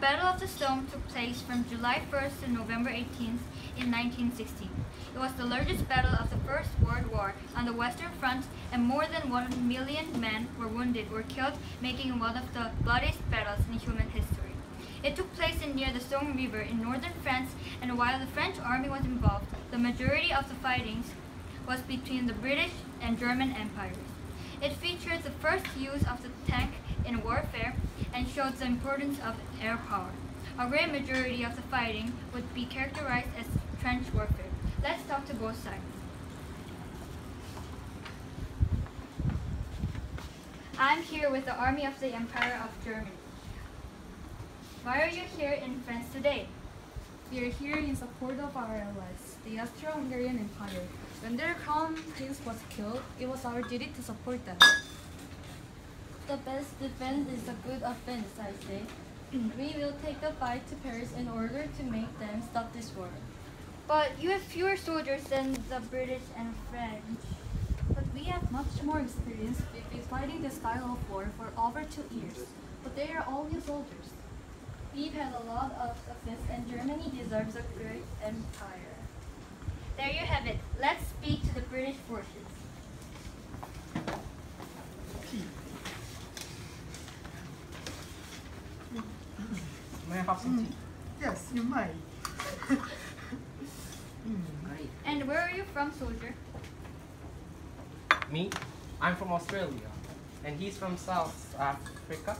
Battle of the Somme took place from July 1st to November 18th in 1916. It was the largest battle of the First World War on the Western Front, and more than 1 million men were wounded or killed, making it one of the bloodiest battles in human history. It took place near the Somme River in northern France, and while the French army was involved, the majority of the fightings was between the British and German empires. It featured the first use of the tank in warfare and showed the importance of air power. A great majority of the fighting would be characterized as trench warfare. Let's talk to both sides. I'm here with the Army of the Empire of Germany. Why are you here in France today? We are here in support of our allies, the Austro-Hungarian Empire. When their crown prince was killed, it was our duty to support them. The best defense is a good offense, I say. We will take the fight to Paris in order to make them stop this war. But you have fewer soldiers than the British and French. But we have much more experience. We've been fighting this style of war for over 2 years. But they are all new soldiers. We've had a lot of success, and Germany deserves a great empire. There you have it. Let's speak to the British forces. May I have some tea? Yes, you might. Great. And where are you from, soldier? Me? I'm from Australia. And he's from South Africa.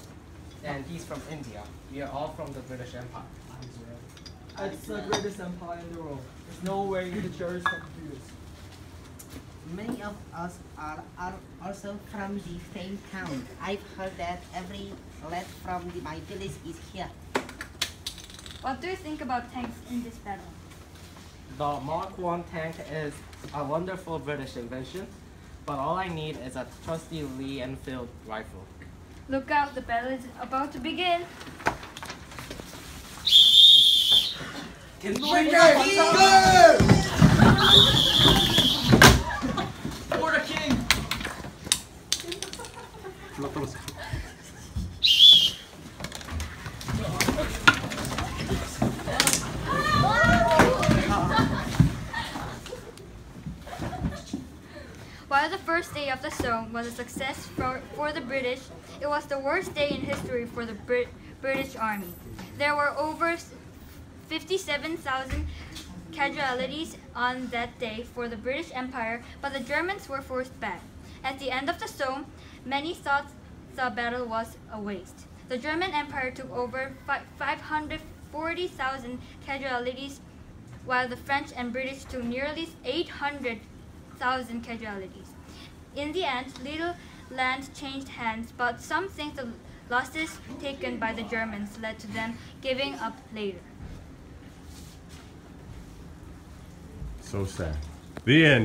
And he's from India. We are all from the British Empire. It's the greatest empire in the world. There's no way the Germans can do this. Many of us are also from the same town. I've heard that every lad from my village is here. What do you think about tanks in this battle? The Mark 1 tank is a wonderful British invention, but all I need is a trusty Lee Enfield rifle. Look out, the battle is about to begin. For the king! While the first day of the Somme was a success for the British, it was the worst day in history for the British Army. There were over 57,000 casualties on that day for the British Empire, but the Germans were forced back. At the end of the Somme, many thought the battle was a waste. The German Empire took over 540,000 casualties, while the French and British took nearly 800,000 casualties. In the end, little land changed hands, but some think the losses taken by the Germans led to them giving up later. So sad. The end.